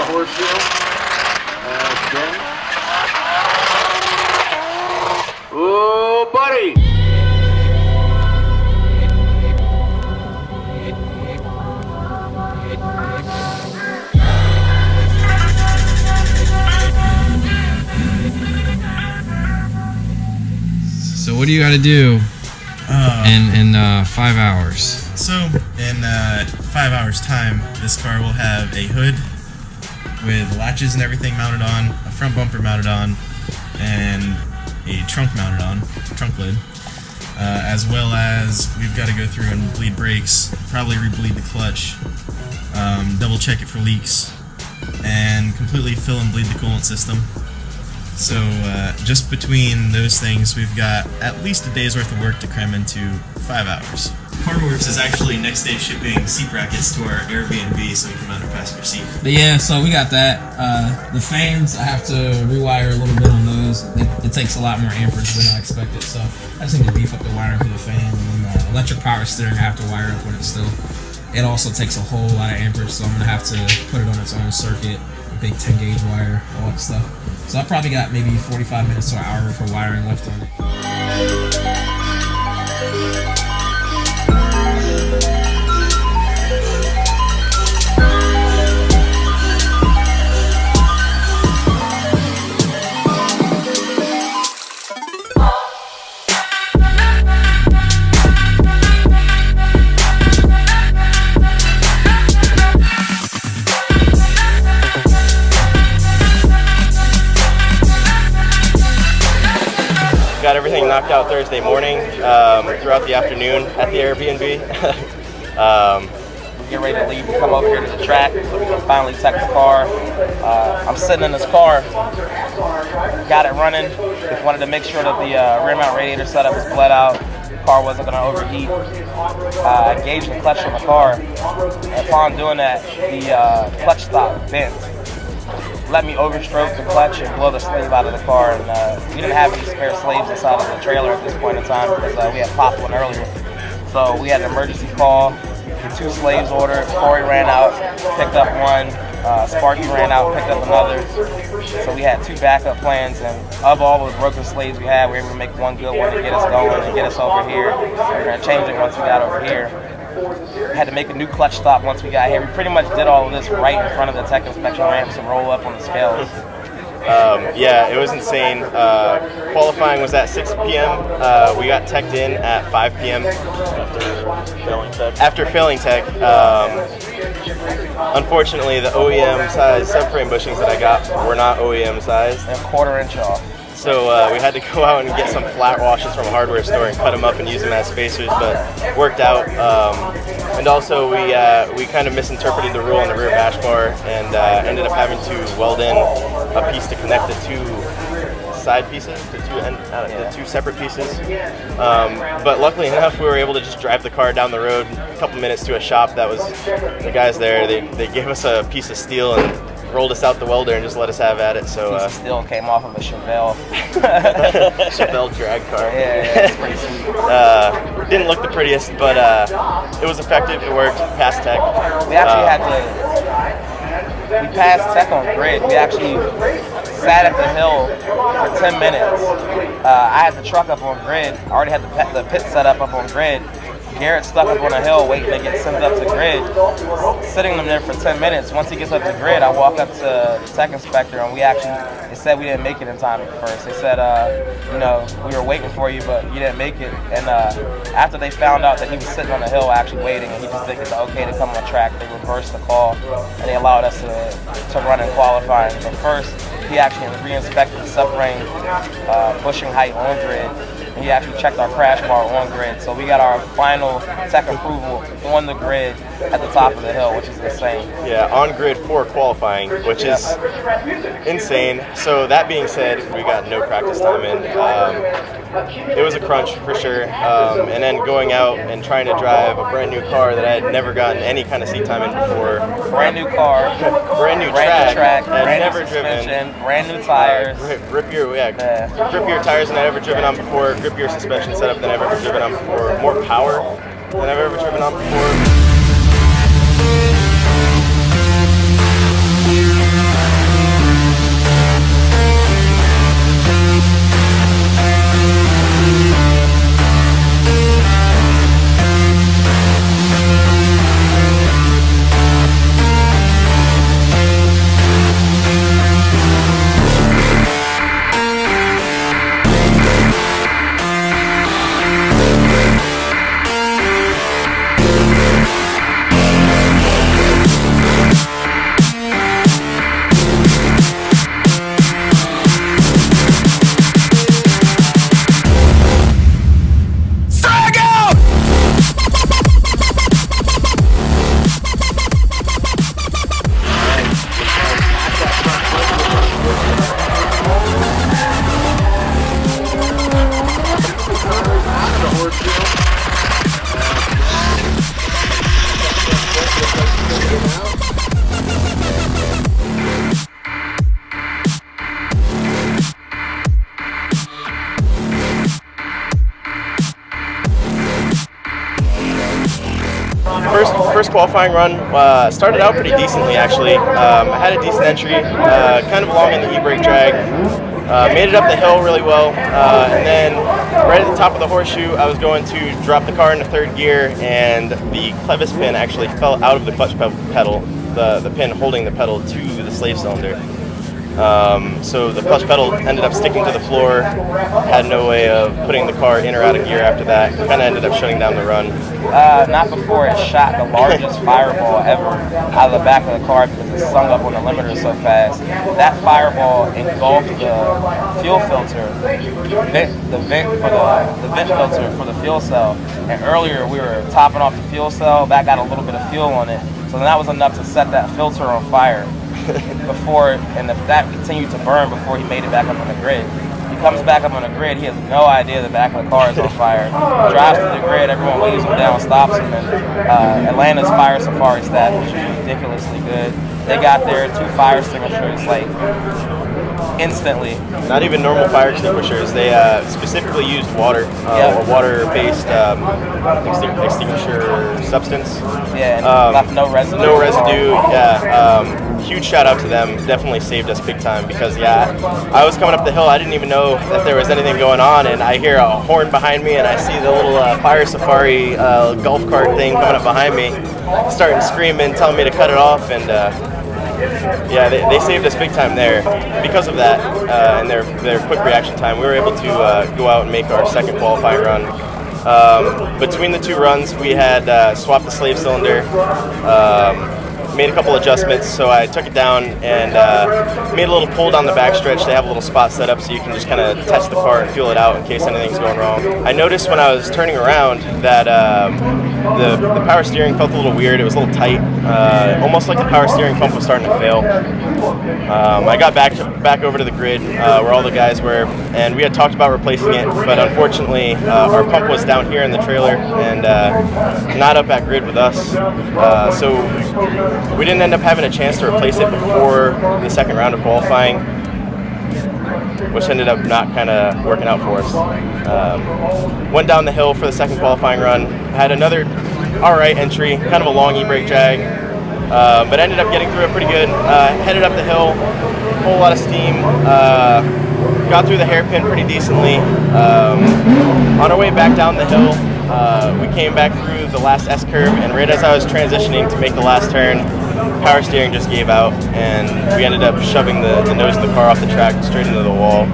shield. Again. Oh, buddy! So what do you got to do in 5 hours? So in 5 hours time, this car will have a hood with latches and everything mounted on, a front bumper mounted on, and a trunk mounted on, trunk lid. As well as we've got to go through and bleed brakes, probably re-bleed the clutch, double check it for leaks, and completely fill and bleed the coolant system. So just between those things, we've got at least a day's worth of work to cram into 5 hours. Koruworks is actually next day shipping seat brackets to our Airbnb so we can mount our passenger seat. But yeah, so we got that. The fans, I have to rewire a little bit on those. It takes a lot more amperage than I expected, so I just need to beef up the wiring for the fan. And then electric power steering, I have to wire up with it still. It also takes a whole lot of amperage, so I'm going to have to put it on its own circuit, big 10 gauge wire, all that stuff. So I probably got maybe 45 minutes to an hour for wiring left on it. Got everything knocked out Thursday morning, throughout the afternoon at the Airbnb. Get ready to leave and come over here to the track. Finally check the car. I'm sitting in this car, got it running. Just wanted to make sure that the rear mount radiator setup was bled out. The car wasn't going to overheat. I gauged the clutch on the car. And upon doing that, the clutch stop bent. Let me overstroke the clutch and blow the slave out of the car. And we didn't have any spare slaves inside of the trailer at this point in time because we had popped one earlier. So we had an emergency call, the 2 slaves ordered. Corey ran out, picked up one. Sparky ran out, picked up another. So we had 2 backup plans, and of all the broken slaves we had, we were able to make one good one to get us going and get us over here. We were going to change it once we got over here. Had to make a new clutch stop once we got here. We pretty much did all of this right in front of the tech inspection ramps and roll up on the scales. Yeah, it was insane. Qualifying was at 6 p.m. We got teched in at 5 p.m. After failing tech. Unfortunately, the OEM size subframe bushings that I got were not OEM sized. They're 1/4 inch off. So we had to go out and get some flat washes from a hardware store and cut them up and use them as spacers, but worked out. And also we kind of misinterpreted the rule on the rear bash bar and ended up having to weld in a piece to connect the 2 side pieces, the 2 separate pieces. But luckily enough, we were able to just drive the car down the road a couple minutes to a shop that was, the guys there, they gave us a piece of steel and rolled us out the welder and just let us have at it. So piece of steel came off of a Chevelle. Chevelle drag car. Yeah, it's pretty sweet. Didn't look the prettiest, but it was effective. It worked. Passed tech. We actually we passed tech on grid. We actually sat at the hill for 10 minutes. I had the truck up on grid. I already had the pit set up on grid. Garrett stuck up on a hill waiting to get sent up to grid, sitting them there for 10 minutes. Once he gets up to grid, I walk up to the tech inspector, and they said we didn't make it in time at first. They said, we were waiting for you, but you didn't make it. And after they found out that he was sitting on the hill actually waiting, and he just didn't get the okay to come on the track, they reversed the call, and they allowed us to run in qualifying. But first, he actually re-inspected the subframe bushing height on grid. He actually checked our crash bar on grid. So we got our final tech approval on the grid at the top of the hill, which is insane. Yeah, on grid for qualifying, which is insane. So that being said, we got no practice time in. It was a crunch for sure. And then going out and trying to drive a brand new car that I had never gotten any kind of seat time in before. Brand new car, brand new track, brand never new suspension, driven. brand new tires. Grippier tires than I've ever driven on before. Grippier suspension setup than I've ever driven on before. More power than I've ever driven on before. First qualifying run started out pretty decently actually. I had a decent entry, kind of long in the e-brake drag. Made it up the hill really well, and then right at the top of the horseshoe, I was going to drop the car into third gear, and the clevis pin actually fell out of the clutch pedal, the pin holding the pedal to the slave cylinder. So the clutch pedal ended up sticking to the floor, had no way of putting the car in or out of gear after that, kind of ended up shutting down the run. Not before it shot the largest fireball ever out of the back of the car because it sung up on the limiter so fast. That fireball engulfed the fuel filter, the vent filter for the fuel cell. And earlier we were topping off the fuel cell, that got a little bit of fuel on it. So then that was enough to set that filter on fire. And that continued to burn before he made it back up on the grid. He comes back up on the grid, he has no idea the back of the car is on fire. Drives to the grid, everyone waves him down, stops him, and Atlanta's fire safari staff is ridiculously good. They got there, 2 fire extinguishers, like, instantly. Not even normal fire extinguishers. They specifically used water, a water-based extinguisher substance. Yeah, and left no residue. No residue, yeah. Huge shout out to them. Definitely saved us big time because, yeah, I was coming up the hill. I didn't even know that there was anything going on, and I hear a horn behind me, and I see the little fire safari golf cart thing coming up behind me, starting screaming, telling me to cut it off, and yeah, they saved us big time there. Because of that and their quick reaction time, we were able to go out and make our second qualifying run. Between the 2 runs, we had swapped the slave cylinder, made a couple adjustments, so I took it down and made a little pull down the backstretch. They have a little spot set up so you can just kind of test the car and feel it out in case anything's going wrong. I noticed when I was turning around that the power steering felt a little weird. It was a little tight, almost like the power steering pump was starting to fail. I got back over to the grid where all the guys were, and we had talked about replacing it, but unfortunately our pump was down here in the trailer and not up at grid with us. So we didn't end up having a chance to replace it before the second round of qualifying, which ended up not kind of working out for us. Went down the hill for the second qualifying run, had another alright entry, kind of a long e-brake drag, but ended up getting through it pretty good. Headed up the hill, whole lot of steam, got through the hairpin pretty decently. On our way back down the hill, we came back through the last S-curve, and right as I was transitioning to make the last turn, power steering just gave out, and we ended up shoving the nose of the car off the track straight into the wall.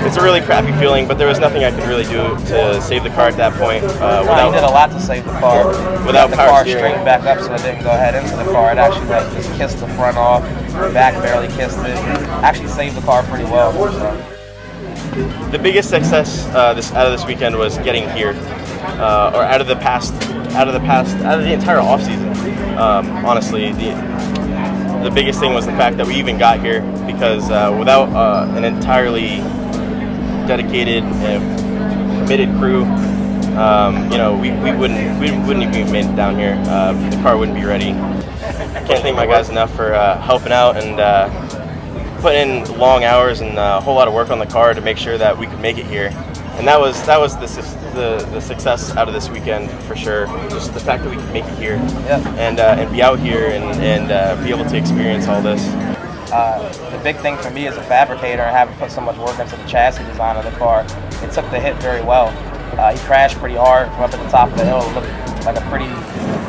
It's a really crappy feeling, but there was nothing I could really do to save the car at that point. You did a lot to save the car. Without the power car steering. straightened back up so it didn't go ahead into the car. It actually just kissed the front off, the back barely kissed it. Actually saved the car pretty well. So. The biggest success out of this weekend was getting here, or out of the entire off season. Honestly, the biggest thing was the fact that we even got here, because without an entirely dedicated and committed crew, we wouldn't even made it down here. The car wouldn't be ready. Can't thank my guys enough for helping out and put in long hours and a whole lot of work on the car to make sure that we could make it here. And that was the success out of this weekend for sure. Just the fact that we could make it here, and be out here and be able to experience all this. The big thing for me as a fabricator, and having put so much work into the chassis design of the car, it took the hit very well. He crashed pretty hard from up at the top of the hill. It looked like a pretty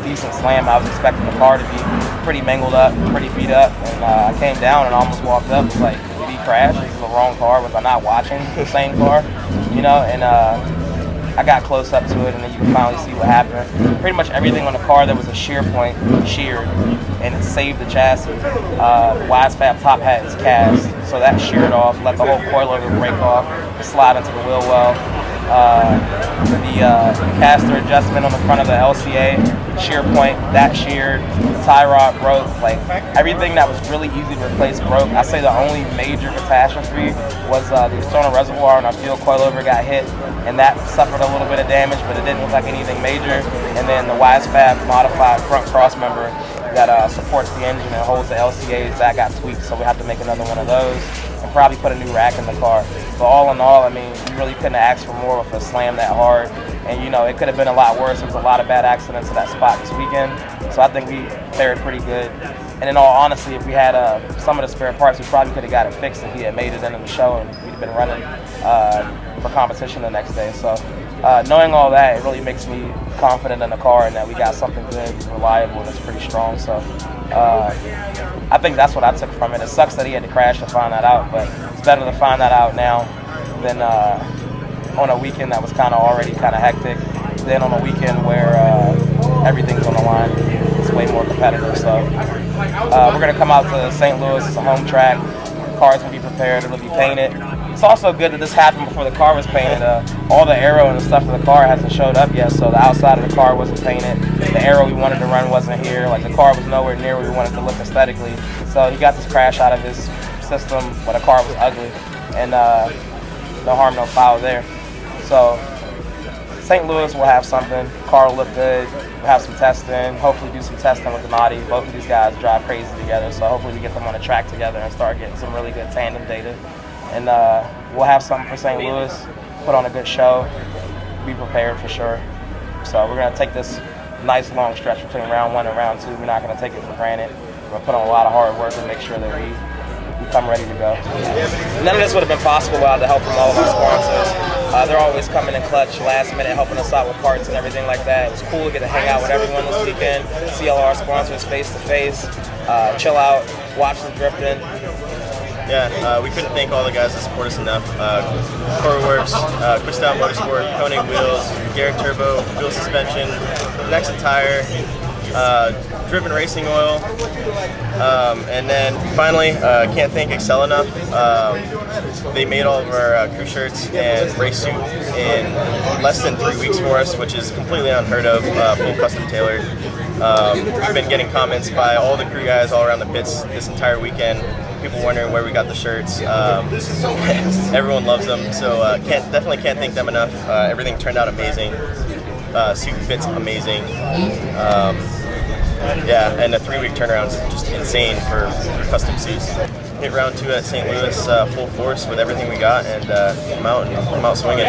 decent slam. I was expecting the car to be pretty mangled up, pretty beat up, and I came down and almost walked up. It was like, did he crash? This is the wrong car. Was I not watching the same car? And I got close up to it, and then you can finally see what happened. Pretty much everything on the car that was a shear point sheared, and it saved the chassis. The Wisefab top hat is cast, so that sheared off, let the whole coilover break off, slide into the wheel well. The caster adjustment on the front of the LCA, shear point, that sheared, the tie rod broke, like everything that was really easy to replace broke. I say the only major catastrophe was the external reservoir on our fuel coilover got hit, and that suffered a little bit of damage, but it didn't look like anything major. And then the Wisefab modified front cross member that supports the engine and holds the LCAs, that got tweaked, so we have to make another one of those and probably put a new rack in the car. But all in all, I mean, you really couldn't ask for more with a slam that hard. And you know, it could have been a lot worse. There was a lot of bad accidents at that spot this weekend. So I think we fared pretty good. And in all honesty, if we had some of the spare parts, we probably could have got it fixed if he had made it into the show and we'd have been running for competition the next day. So knowing all that, it really makes me confident in the car and that we got something good, reliable, and it's pretty strong. So I think that's what I took from it. It sucks that he had to crash to find that out, but it's better to find that out now than on a weekend that was already kind of hectic, than on a weekend where everything's on the line. It's way more competitive. So we're going to come out to St. Louis. It's a home track. Cars will be prepared. It'll be painted. It's also good that this happened before the car was painted. All the aero and the stuff for the car hasn't showed up yet, so the outside of the car wasn't painted. The aero we wanted to run wasn't here. Like, the car was nowhere near where we wanted to look aesthetically. So he got this crash out of his system when the car was ugly, and no harm, no foul there. So St. Louis will have something. Car will look good. We'll have some testing. Hopefully do some testing with Donati. Both of these guys drive crazy together, so hopefully we get them on the track together and start getting some really good tandem data. And we'll have something for St. Louis, put on a good show, be prepared for sure. So we're going to take this nice long stretch between round 1 and round 2. We're not going to take it for granted. We're going to put on a lot of hard work and make sure that we come ready to go. None of this would have been possible without the help from all of our sponsors. They're always coming in clutch, last minute, helping us out with parts and everything like that. It was cool to get to hang out with everyone this weekend, see all our sponsors face to face, chill out, watch them drifting. Yeah, we couldn't thank all the guys that support us enough. Koruworks, Quickstyle Motorsport, KONIG Wheels, Garrett Turbo, Feal Suspension, Nexen Tire, Driven Racing Oil, and then finally, can't thank Excel enough. They made all of our crew shirts and race suit in less than 3 weeks for us, which is completely unheard of, full custom tailored. We've been getting comments by all the crew guys all around the pits this entire weekend. People wondering where we got the shirts. Everyone loves them, so definitely can't thank them enough. Everything turned out amazing. Suit fits amazing. Yeah, and a 3-week turnaround is just insane for custom suits. Hit round 2 at St. Louis full force with everything we got, and come out swinging.